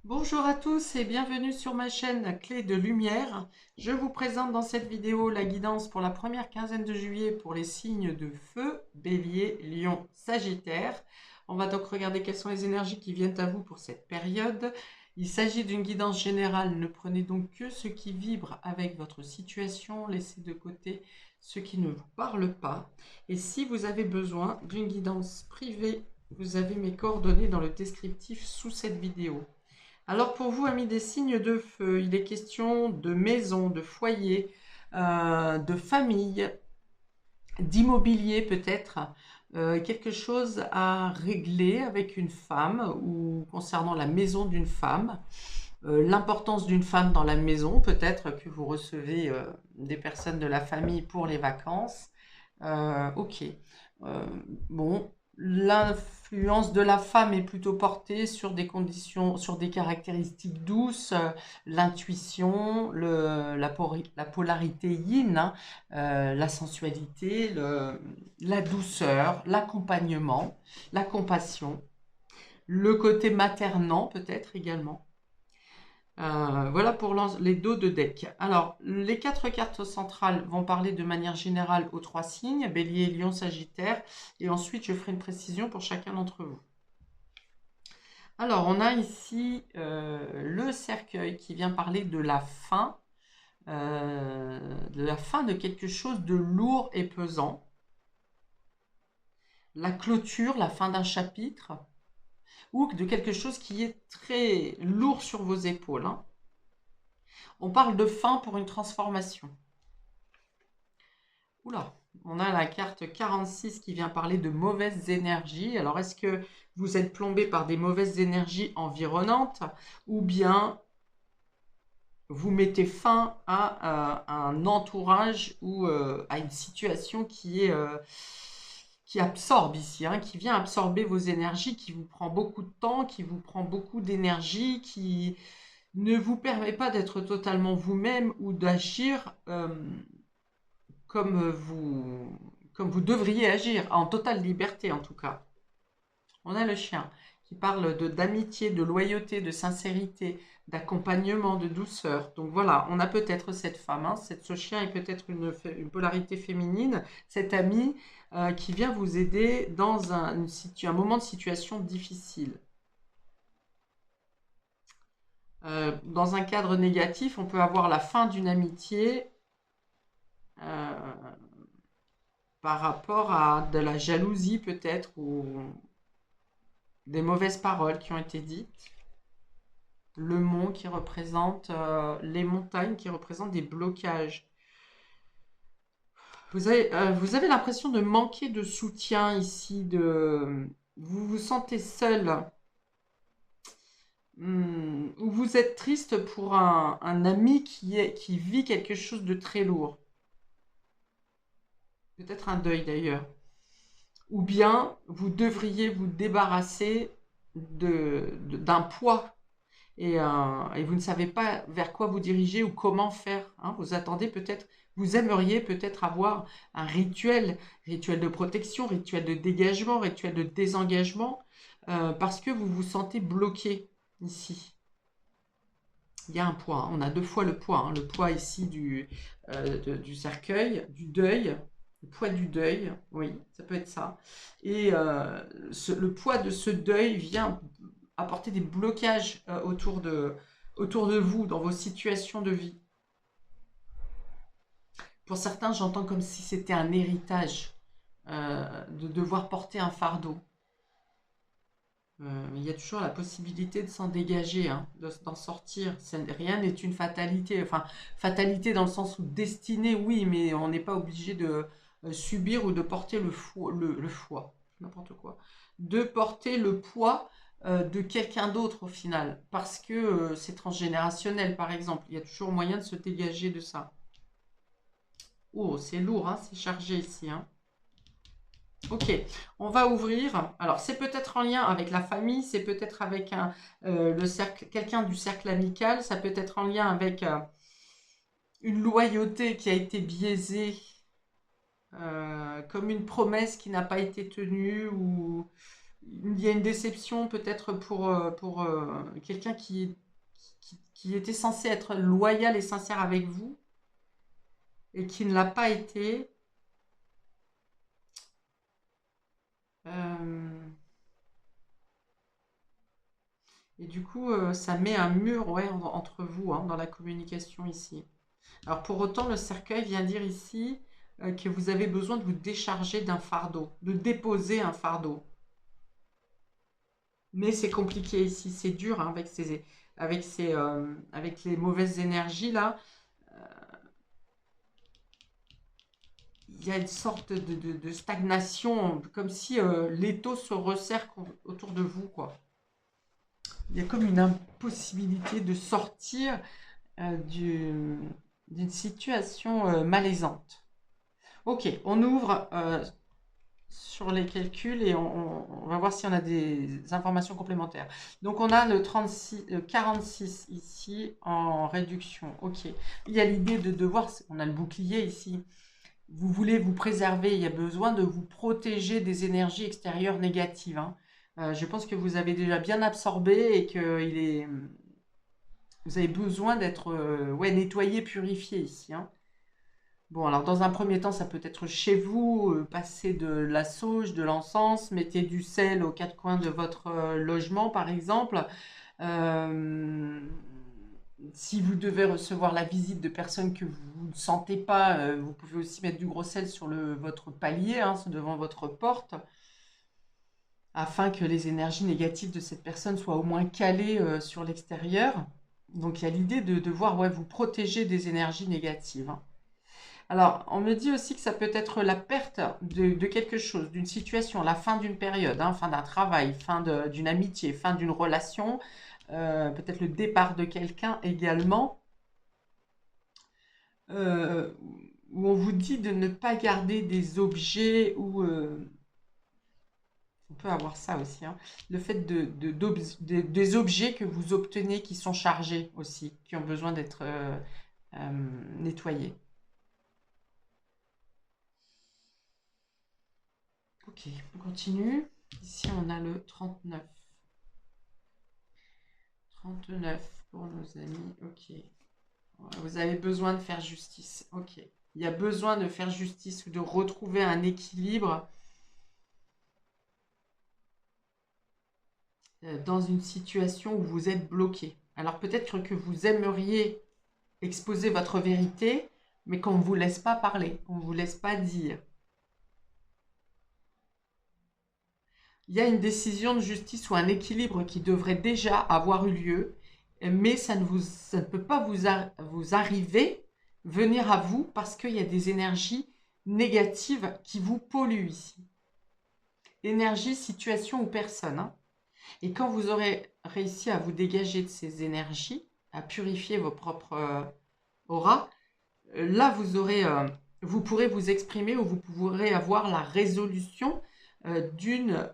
Bonjour à tous et bienvenue sur ma chaîne Clé de Lumière. Je vous présente dans cette vidéo la guidance pour la première quinzaine de juillet pour les signes de feu, Bélier, Lion, Sagittaire. On va donc regarder quelles sont les énergies qui viennent à vous pour cette période. Il s'agit d'une guidance générale, ne prenez donc que ce qui vibre avec votre situation, laissez de côté ce qui ne vous parle pas. Et si vous avez besoin d'une guidance privée, vous avez mes coordonnées dans le descriptif sous cette vidéo. Alors pour vous, amis des signes de feu, il est question de maison, de foyer, de famille, d'immobilier peut-être, quelque chose à régler avec une femme ou concernant la maison d'une femme, l'importance d'une femme dans la maison, peut-être que vous recevez des personnes de la famille pour les vacances. Ok. Euh, bon, l'influence de la femme est plutôt portée sur des conditions, sur des caractéristiques douces, l'intuition, la polarité yin, hein, la sensualité, la douceur, l'accompagnement, la compassion, le côté maternant peut-être également. Voilà pour les dos de deck. Alors, les quatre cartes centrales vont parler de manière générale aux trois signes, Bélier, Lion, Sagittaire, et ensuite je ferai une précision pour chacun d'entre vous. Alors, on a ici le cercueil qui vient parler de la fin de quelque chose de lourd et pesant, la clôture, la fin d'un chapitre, ou de quelque chose qui est très lourd sur vos épaules, hein. On parle de fin pour une transformation. Oula, on a la carte 46 qui vient parler de mauvaises énergies. Alors, est-ce que vous êtes plombé par des mauvaises énergies environnantes ou bien vous mettez fin à un entourage ou à une situation qui absorbe ici, hein, qui vient absorber vos énergies, qui vous prend beaucoup de temps, qui vous prend beaucoup d'énergie, qui ne vous permet pas d'être totalement vous-même ou d'agir comme vous, comme vous devriez agir, en totale liberté en tout cas. On a le chien qui parle d'amitié, de loyauté, de sincérité, d'accompagnement, de douceur. Donc voilà, on a peut-être cette femme, hein, ce chien est peut-être une polarité féminine, cet ami qui vient vous aider dans un moment de situation difficile. Dans un cadre négatif, on peut avoir la fin d'une amitié euh, par rapport à de la jalousie peut-être ou des mauvaises paroles qui ont été dites. Le mont qui représente les montagnes qui représentent des blocages. Vous avez l'impression de manquer de soutien ici, vous vous sentez seul, ou vous êtes triste pour un ami qui vit quelque chose de très lourd. Peut-être un deuil d'ailleurs. Ou bien vous devriez vous débarrasser d'un poids et vous ne savez pas vers quoi vous diriger ou comment faire, hein. Vous attendez peut-être, vous aimeriez peut-être avoir un rituel, rituel de protection, rituel de dégagement, rituel de désengagement, parce que vous vous sentez bloqué ici. Il y a un poids, hein. On a deux fois le poids, hein. Le poids ici du cercueil, du deuil, le poids du deuil, oui, ça peut être ça. Et le poids de ce deuil vient apporter des blocages autour de vous, dans vos situations de vie. Pour certains, j'entends comme si c'était un héritage de devoir porter un fardeau. Mais il y a toujours la possibilité de s'en dégager, hein, d'en sortir. Rien n'est une fatalité. Enfin, fatalité dans le sens où destinée, oui, mais on n'est pas obligé de subir ou de porter le foie, n'importe quoi. De porter le poids de quelqu'un d'autre au final. Parce que c'est transgénérationnel, par exemple. Il y a toujours moyen de se dégager de ça. Oh, c'est lourd, hein, c'est chargé ici, hein. Ok, on va ouvrir. Alors, c'est peut-être en lien avec la famille, c'est peut-être avec le cercle, quelqu'un du cercle amical, ça peut être en lien avec une loyauté qui a été biaisée, comme une promesse qui n'a pas été tenue, ou Il y a une déception peut-être pour quelqu'un qui était censé être loyal et sincère avec vous et qui ne l'a pas été. Euh, et du coup, ça met un mur, ouais, entre vous, hein, dans la communication ici. Alors pour autant, le cercueil vient dire ici que vous avez besoin de vous décharger d'un fardeau, de déposer un fardeau. Mais c'est compliqué ici, c'est dur, hein, avec les mauvaises énergies là. Il y a une sorte de stagnation, comme si l'étau se resserre autour de vous, quoi. Il y a comme une impossibilité de sortir d'une situation malaisante. Ok, on ouvre sur les calculs et on va voir si on a des informations complémentaires. Donc on a le 46 ici en réduction. Ok, il y a l'idée de voir, on a le bouclier ici. Vous voulez vous préserver, il y a besoin de vous protéger des énergies extérieures négatives, hein. Je pense que vous avez déjà bien absorbé et que vous avez besoin d'être ouais, nettoyé, purifié ici, hein. Bon, alors dans un premier temps, ça peut être chez vous, passez de la sauge, de l'encens, mettez du sel aux quatre coins de votre logement, par exemple. Euh, Si vous devez recevoir la visite de personnes que vous ne sentez pas, vous pouvez aussi mettre du gros sel sur votre palier, hein, devant votre porte, afin que les énergies négatives de cette personne soient au moins calées sur l'extérieur. Donc il y a l'idée de voir ouais, vous protéger des énergies négatives, hein. Alors, on me dit aussi que ça peut être la perte de quelque chose, d'une situation, la fin d'une période, hein, fin d'un travail, d'une amitié, fin d'une relation, peut-être le départ de quelqu'un également, euh, où on vous dit de ne pas garder des objets ou on peut avoir ça aussi, hein, le fait des objets que vous obtenez qui sont chargés aussi, qui ont besoin d'être nettoyés. Ok, on continue. Ici, on a le 39. 39 pour nos amis. Ok. Vous avez besoin de faire justice. Ok. Il y a besoin de faire justice ou de retrouver un équilibre dans une situation où vous êtes bloqué. Alors peut-être que vous aimeriez exposer votre vérité, mais qu'on ne vous laisse pas parler, qu'on ne vous laisse pas dire. Il y a une décision de justice ou un équilibre qui devrait déjà avoir eu lieu, mais ça ne peut pas vous arriver, venir à vous, parce qu'il y a des énergies négatives qui vous polluent ici. Énergie, situation ou personne, hein. Et quand vous aurez réussi à vous dégager de ces énergies, à purifier vos propres auras, là vous pourrez vous exprimer ou vous pourrez avoir la résolution d'une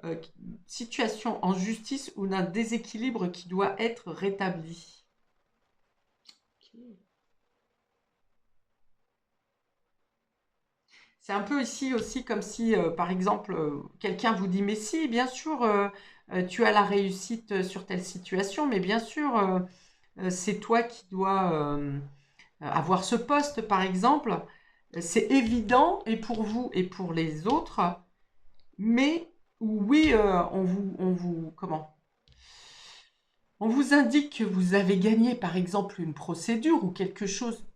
situation en justice ou d'un déséquilibre qui doit être rétabli. Okay. C'est un peu ici aussi comme si, par exemple, quelqu'un vous dit, mais si, bien sûr, tu as la réussite sur telle situation, mais bien sûr, c'est toi qui dois avoir ce poste, par exemple. C'est évident, et pour vous et pour les autres, mais oui, comment? On vous indique que vous avez gagné, par exemple, une procédure ou quelque chose,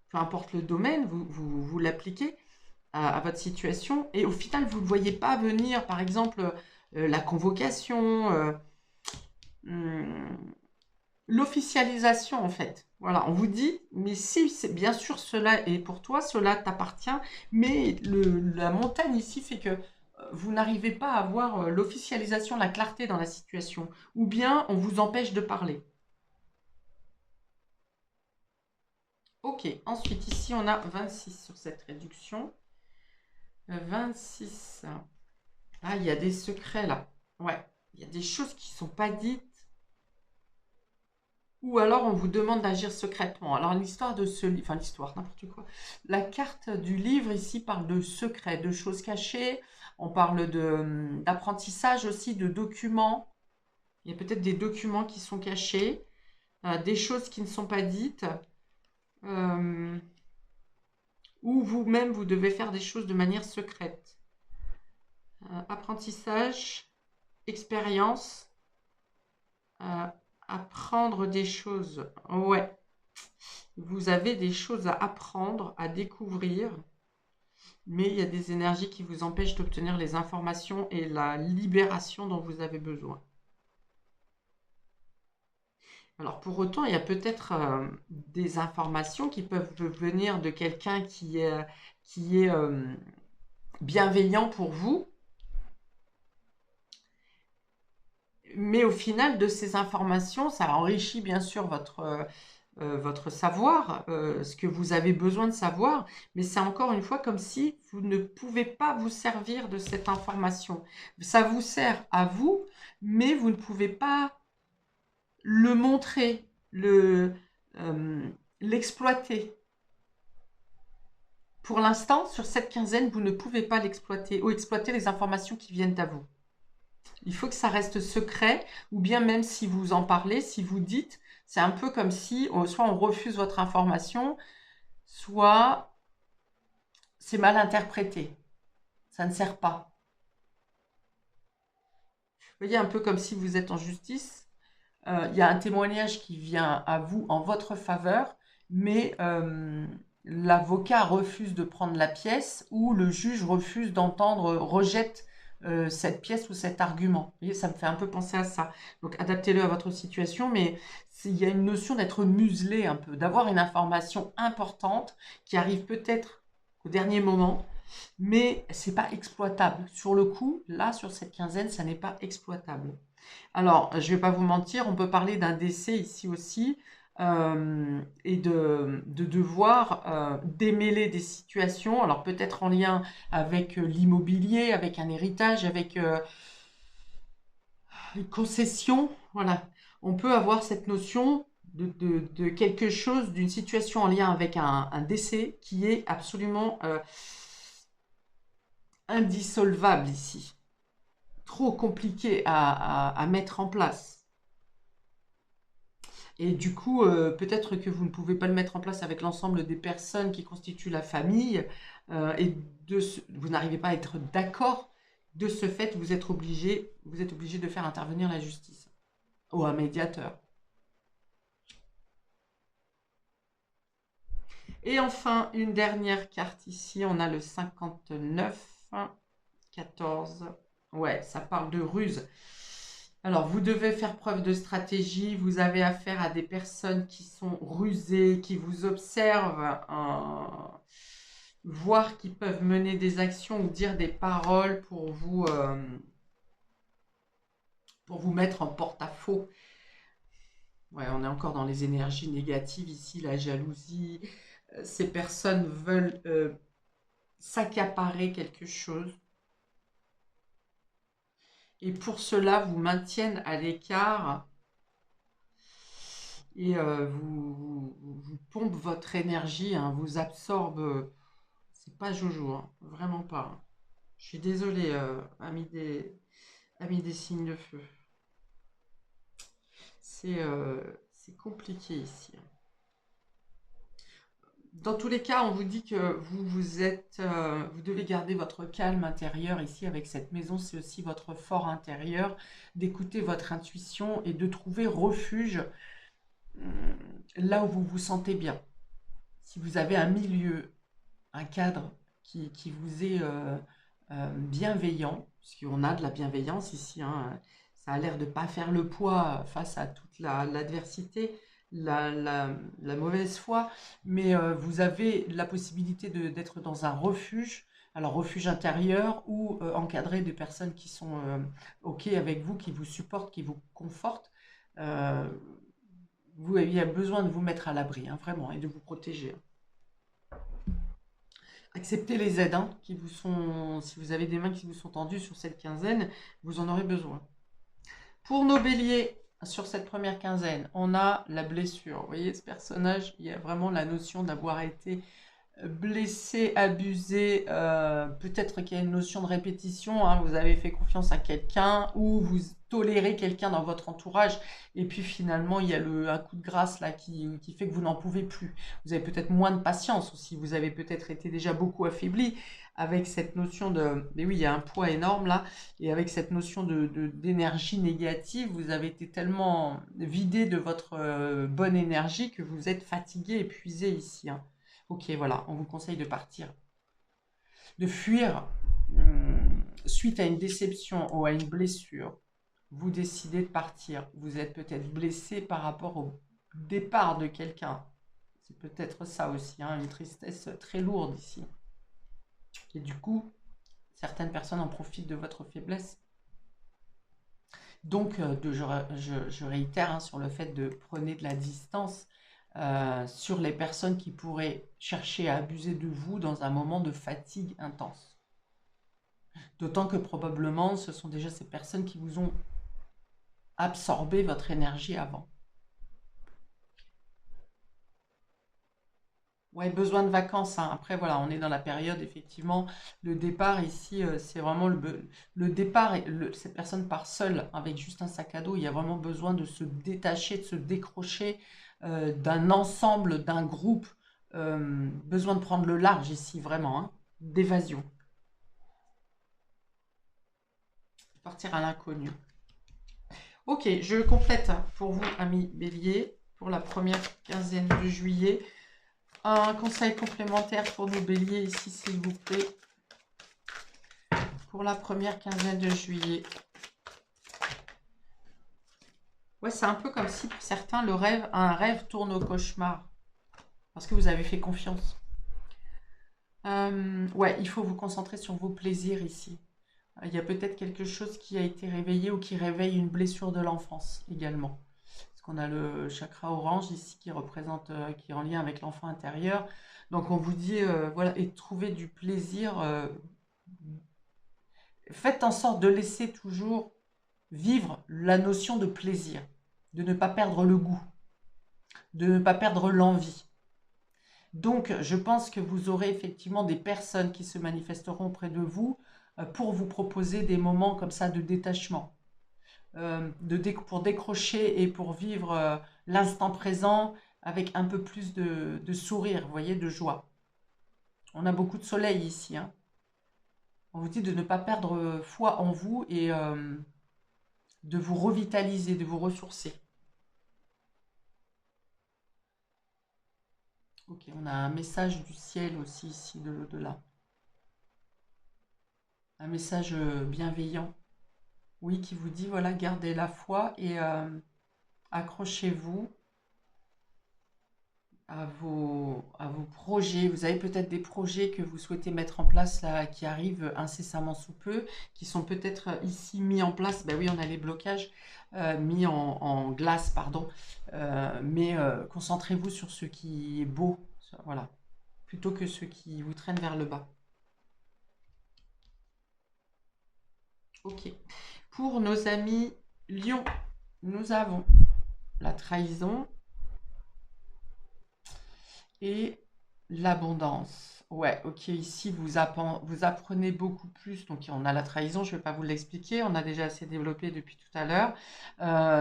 peu importe le domaine, vous l'appliquez à votre situation, et au final, vous ne voyez pas venir, par exemple, la convocation, hum, l'officialisation, en fait. Voilà, on vous dit, mais si, bien sûr, cela est pour toi, cela t'appartient, mais la montagne ici fait que vous n'arrivez pas à avoir l'officialisation, la clarté dans la situation, ou bien on vous empêche de parler. Ok, ensuite, ici, on a 26 sur cette réduction. 26. Ah, il y a des secrets là. Ouais, il y a des choses qui ne sont pas dites. Ou alors on vous demande d'agir secrètement. Alors l'histoire de ce livre, enfin l'histoire, n'importe quoi. La carte du livre ici parle de secrets, de choses cachées. On parle d'apprentissage aussi, de documents. Il y a peut-être des documents qui sont cachés, des choses qui ne sont pas dites, ou vous-même, vous devez faire des choses de manière secrète. Apprentissage, expérience, apprendre des choses. Ouais, vous avez des choses à apprendre, à découvrir, mais il y a des énergies qui vous empêchent d'obtenir les informations et la libération dont vous avez besoin. Alors pour autant, il y a peut-être des informations qui peuvent venir de quelqu'un qui est bienveillant pour vous, mais au final de ces informations, ça enrichit bien sûr votre savoir, ce que vous avez besoin de savoir, mais c'est encore une fois comme si vous ne pouvez pas vous servir de cette information. Ça vous sert à vous, mais vous ne pouvez pas le montrer, l'exploiter. Pour l'instant, sur cette quinzaine, vous ne pouvez pas l'exploiter ou exploiter les informations qui viennent à vous. Il faut que ça reste secret, ou bien même si vous en parlez, si vous dites, c'est un peu comme si soit on refuse votre information, soit c'est mal interprété. Ça ne sert pas. Vous voyez, un peu comme si vous êtes en justice. Il y a un témoignage qui vient à vous en votre faveur, mais l'avocat refuse de prendre la pièce ou le juge refuse d'entendre, rejette cette pièce ou cet argument. Vous voyez, ça me fait un peu penser à ça. Donc adaptez-le à votre situation, mais il y a une notion d'être muselé un peu, d'avoir une information importante qui arrive peut-être au dernier moment, mais c'est pas exploitable. Sur le coup, là, sur cette quinzaine, ça n'est pas exploitable. Alors, je ne vais pas vous mentir, on peut parler d'un décès ici aussi et de devoir démêler des situations, alors peut-être en lien avec l'immobilier, avec un héritage, avec une concession, voilà. On peut avoir cette notion de quelque chose, d'une situation en lien avec un décès qui est absolument indissolvable ici. Trop compliqué à mettre en place. Et du coup, peut-être que vous ne pouvez pas le mettre en place avec l'ensemble des personnes qui constituent la famille, et vous n'arrivez pas à être d'accord. De ce fait, vous êtes obligé de faire intervenir la justice ou un médiateur. Et enfin, une dernière carte ici, on a le 59, 14. Ouais, ça parle de ruse. Alors, vous devez faire preuve de stratégie. Vous avez affaire à des personnes qui sont rusées, qui vous observent, voire qui peuvent mener des actions ou dire des paroles pour vous mettre en porte-à-faux. Ouais, on est encore dans les énergies négatives ici, la jalousie. Ces personnes veulent s'accaparer quelque chose. Et pour cela, vous maintiennent à l'écart et vous pompe votre énergie, hein, vous absorbe. C'est pas Jojo, hein, vraiment pas. Je suis désolée, amis des signes de feu. C'est compliqué ici. Dans tous les cas, on vous dit que vous devez garder votre calme intérieur ici avec cette maison. C'est aussi votre fort intérieur, d'écouter votre intuition et de trouver refuge là où vous vous sentez bien. Si vous avez un milieu, un cadre qui vous est bienveillant, puisqu'on a de la bienveillance ici, hein, ça a l'air de ne pas faire le poids face à toute l'adversité, la mauvaise foi, mais vous avez la possibilité d'être dans un refuge, alors refuge intérieur ou encadré de personnes qui sont OK avec vous, qui vous supportent, qui vous confortent. Vous avez besoin de vous mettre à l'abri, hein, vraiment, et de vous protéger. Acceptez les aides qui vous sont, si vous avez des mains qui vous sont tendues sur cette quinzaine, vous en aurez besoin. Pour nos béliers, sur cette première quinzaine, on a la blessure. Vous voyez, ce personnage, il y a vraiment la notion d'avoir été blessé, abusé, peut-être qu'il y a une notion de répétition, hein, vous avez fait confiance à quelqu'un ou vous tolérez quelqu'un dans votre entourage et puis finalement il y a un coup de grâce là qui fait que vous n'en pouvez plus. Vous avez peut-être moins de patience aussi, vous avez peut-être été déjà beaucoup affaibli avec cette notion de... Mais oui, il y a un poids énorme là, et avec cette notion d'énergie négative, vous avez été tellement vidé de votre bonne énergie que vous êtes fatigué, épuisé ici, hein. Ok, voilà, on vous conseille de partir, de fuir suite à une déception ou à une blessure. Vous décidez de partir. Vous êtes peut-être blessé par rapport au départ de quelqu'un. C'est peut-être ça aussi, hein, une tristesse très lourde ici. Et du coup, certaines personnes en profitent de votre faiblesse. Donc, je réitère, hein, sur le fait de prenez de la distance sur les personnes qui pourraient chercher à abuser de vous dans un moment de fatigue intense. D'autant que probablement, ce sont déjà ces personnes qui vous ont absorbé votre énergie avant. Ouais, besoin de vacances, hein. Après, voilà, on est dans la période, effectivement, le départ ici, c'est vraiment le départ, et cette personne part seule avec juste un sac à dos. Il y a vraiment besoin de se détacher, de se décrocher d'un ensemble, d'un groupe. Besoin de prendre le large ici, vraiment, hein, d'évasion. Partir à l'inconnu. Ok, je complète pour vous, amis Bélier, pour la première quinzaine de juillet. Un conseil complémentaire pour nos béliers ici, s'il vous plaît, pour la première quinzaine de juillet. Ouais, c'est un peu comme si pour certains, un rêve tourne au cauchemar, parce que vous avez fait confiance. Ouais, il faut vous concentrer sur vos plaisirs ici. Il y a peut-être quelque chose qui a été réveillé ou qui réveille une blessure de l'enfance également. Parce qu'on a le chakra orange ici qui représente, qui est en lien avec l'enfant intérieur. Donc on vous dit, voilà, et trouver du plaisir. Faites en sorte de laisser toujours vivre la notion de plaisir, de ne pas perdre le goût, de ne pas perdre l'envie. Donc, je pense que vous aurez effectivement des personnes qui se manifesteront auprès de vous pour vous proposer des moments comme ça de détachement, pour décrocher et pour vivre l'instant présent avec un peu plus de sourire, vous voyez, de joie. On a beaucoup de soleil ici, hein. On vous dit de ne pas perdre foi en vous et de vous revitaliser, de vous ressourcer. Ok, on a un message du ciel aussi ici, de l'au-delà. Un message bienveillant. Oui, qui vous dit, voilà, gardez la foi et accrochez-vous à vos projets. Vous avez peut-être des projets que vous souhaitez mettre en place là, qui arrivent incessamment sous peu, qui sont peut-être ici mis en place. Ben oui, on a les blocages mis en glace, pardon. Mais concentrez-vous sur ce qui est beau, voilà, plutôt que ce qui vous traîne vers le bas. Ok. Pour nos amis Lion, nous avons la trahison et l'abondance. Ouais, ok, ici vous apprenez beaucoup plus. Donc on a la trahison, je ne vais pas vous l'expliquer, on a déjà assez développé depuis tout à l'heure.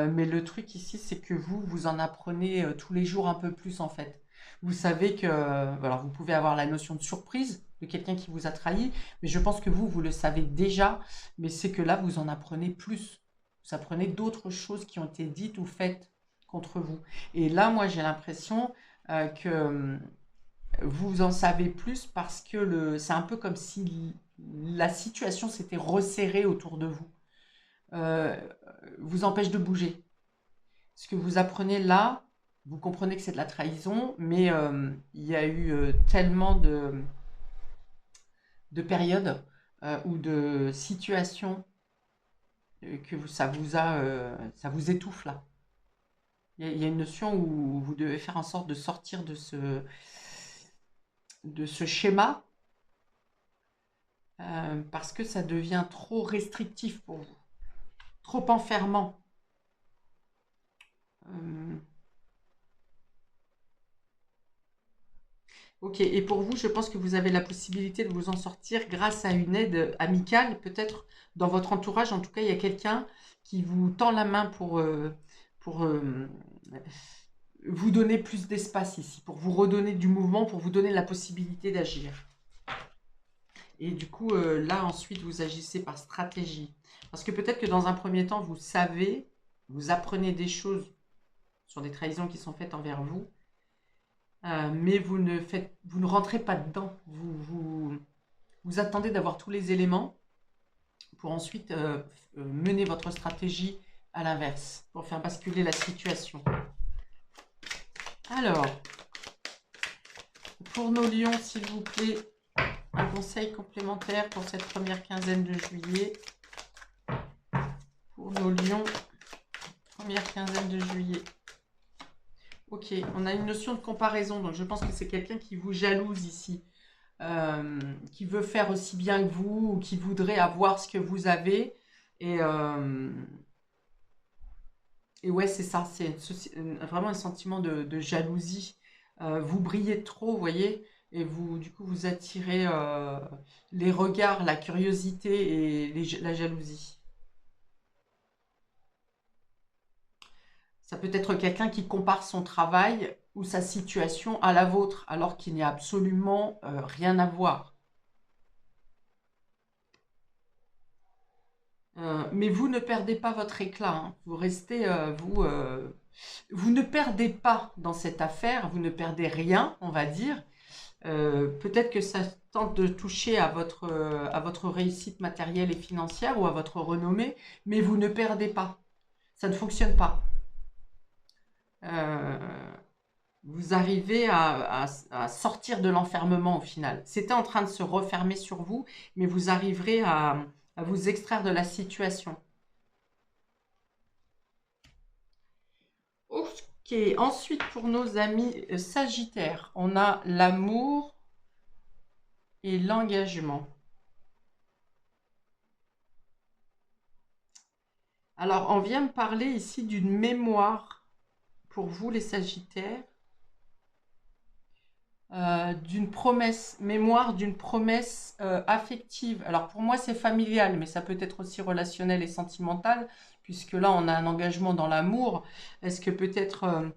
Mais le truc ici, c'est que vous en apprenez tous les jours un peu plus en fait. Vous savez que, alors vous pouvez avoir la notion de surprise de quelqu'un qui vous a trahi, mais je pense que vous le savez déjà, mais c'est que là, vous en apprenez plus. Vous apprenez d'autres choses qui ont été dites ou faites contre vous. Et là, moi, j'ai l'impression que vous en savez plus parce que c'est un peu comme si la situation s'était resserrée autour de vous, euh, vous empêche de bouger. Ce que vous apprenez là, vous comprenez que c'est de la trahison, mais il y a eu tellement de périodes ou de situations que ça vous étouffe là. Il y a une notion où vous devez faire en sorte de sortir de ce schéma parce que ça devient trop restrictif pour vous, trop enfermant. Ok, et pour vous, je pense que vous avez la possibilité de vous en sortir grâce à une aide amicale, peut-être dans votre entourage. En tout cas, il y a quelqu'un qui vous tend la main pour vous donner plus d'espace ici, pour vous redonner du mouvement, pour vous donner la possibilité d'agir. Et du coup, là, ensuite, vous agissez par stratégie. Parce que peut-être que dans un premier temps, vous savez, vous apprenez des choses sur des trahisons qui sont faites envers vous, mais vous ne rentrez pas dedans. Vous attendez d'avoir tous les éléments pour ensuite mener votre stratégie à l'inverse, pour faire basculer la situation. Alors, pour nos lions, s'il vous plaît, un conseil complémentaire pour cette première quinzaine de juillet. Pour nos lions, première quinzaine de juillet. Ok, on a une notion de comparaison, donc je pense que c'est quelqu'un qui vous jalouse ici, qui veut faire aussi bien que vous, ou qui voudrait avoir ce que vous avez. Et ouais, c'est ça, c'est vraiment un sentiment de jalousie. Vous brillez trop, vous voyez, et vous, du coup, vous attirez les regards, la curiosité et la jalousie. Ça peut être quelqu'un qui compare son travail ou sa situation à la vôtre, alors qu'il n'y a absolument rien à voir. Mais vous ne perdez pas votre éclat, hein. Vous restez, vous ne perdez pas dans cette affaire, vous ne perdez rien, on va dire. Peut-être que ça tente de toucher à votre réussite matérielle et financière ou à votre renommée, mais vous ne perdez pas. Ça ne fonctionne pas. Euh, vous arrivez à sortir de l'enfermement au final. C'était en train de se refermer sur vous, mais vous arriverez à vous extraire de la situation. Ok, ensuite pour nos amis Sagittaires, on a l'amour et l'engagement. Alors, on vient me parler ici d'une mémoire pour vous les Sagittaires, d'une promesse, mémoire d'une promesse affective. Alors pour moi c'est familial, mais ça peut être aussi relationnel et sentimental, puisque là on a un engagement dans l'amour. Est-ce que peut-être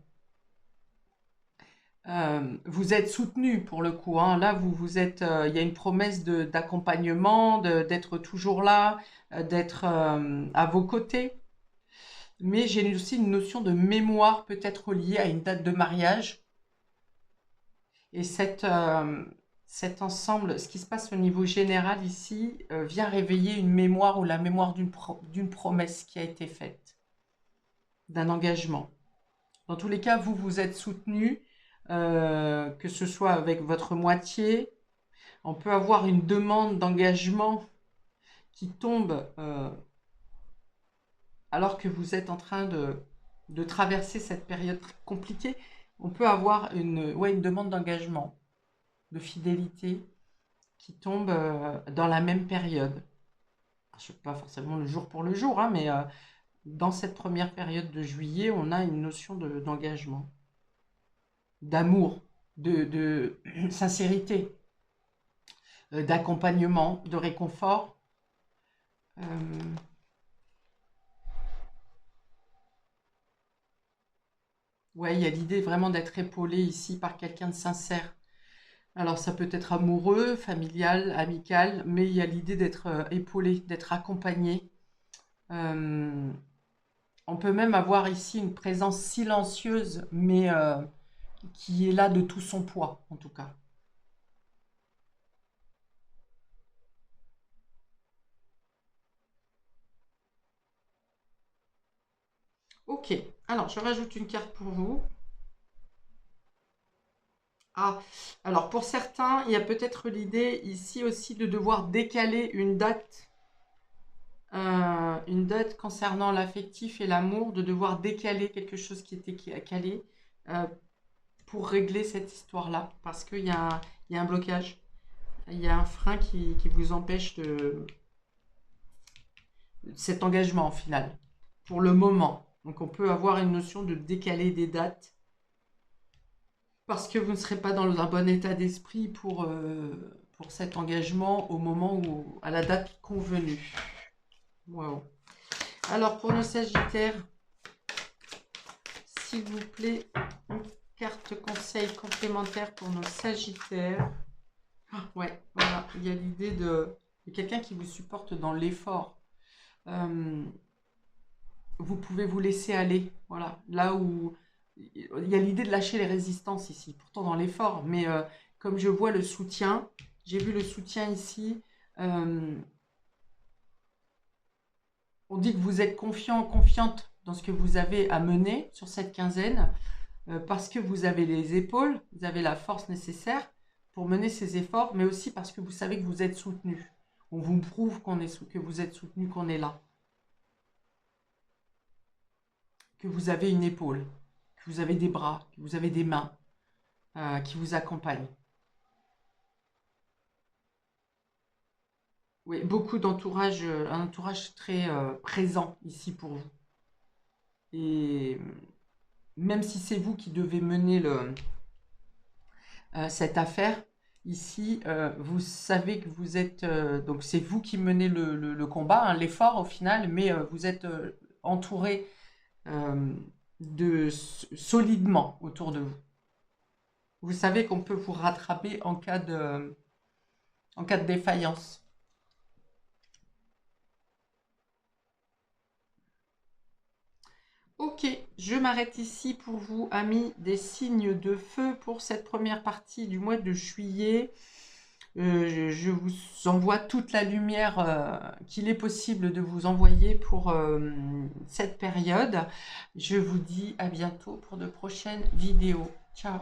vous êtes soutenu pour le coup, hein. Là vous êtes, il y a une promesse d'accompagnement, d'être toujours là, d'être à vos côtés. Mais j'ai aussi une notion de mémoire peut-être liée à une date de mariage. Et cet ensemble, ce qui se passe au niveau général ici, vient réveiller une mémoire ou la mémoire d'une promesse qui a été faite, d'un engagement. Dans tous les cas, vous vous êtes soutenu, que ce soit avec votre moitié. On peut avoir une demande d'engagement qui tombe alors que vous êtes en train de traverser cette période compliquée. On peut avoir une demande d'engagement, de fidélité qui tombe dans la même période. Je sais pas forcément le jour pour le jour, hein, mais dans cette première période de juillet, on a une notion d'engagement, d'amour, de sincérité, d'accompagnement, de réconfort. Euh, ouais, il y a l'idée vraiment d'être épaulé ici par quelqu'un de sincère. Alors ça peut être amoureux, familial, amical, mais il y a l'idée d'être épaulé, d'être accompagné. Euh, on peut même avoir ici une présence silencieuse, mais qui est là de tout son poids, en tout cas. Ok, alors je rajoute une carte pour vous. Ah, alors pour certains, il y a peut-être l'idée ici aussi de devoir décaler une date concernant l'affectif et l'amour, de devoir décaler quelque chose qui était calé euh, pour régler cette histoire-là, parce il y a un blocage, il y a un frein qui vous empêche cet engagement au final, pour le moment. Donc on peut avoir une notion de décaler des dates, parce que vous ne serez pas dans un bon état d'esprit pour cet engagement au moment où, à la date convenue. Wow. Alors, pour nos Sagittaires, s'il vous plaît, une carte conseil complémentaire pour nos Sagittaires. Ouais, voilà, il y a l'idée de quelqu'un qui vous supporte dans l'effort. Vous pouvez vous laisser aller, voilà, là où il y a l'idée de lâcher les résistances ici, pourtant dans l'effort, mais comme je vois le soutien, j'ai vu le soutien ici, on dit que vous êtes confiant, confiante dans ce que vous avez à mener sur cette quinzaine, parce que vous avez les épaules, vous avez la force nécessaire pour mener ces efforts, mais aussi parce que vous savez que vous êtes soutenu. On vous prouve que vous êtes soutenu, qu'on est là. Que vous avez une épaule, que vous avez des bras, que vous avez des mains qui vous accompagnent. Oui, beaucoup d'entourage, un entourage très présent ici pour vous. Et même si c'est vous qui devez mener cette affaire, ici, vous savez que vous êtes... donc c'est vous qui menez le combat, hein, l'effort au final, mais vous êtes entouré solidement autour de vous. Vous savez qu'on peut vous rattraper en cas de défaillance. Ok, je m'arrête ici pour vous, amis des signes de feu, pour cette première partie du mois de juillet. Je vous envoie toute la lumière qu'il est possible de vous envoyer pour cette période. Je vous dis à bientôt pour de prochaines vidéos. Ciao!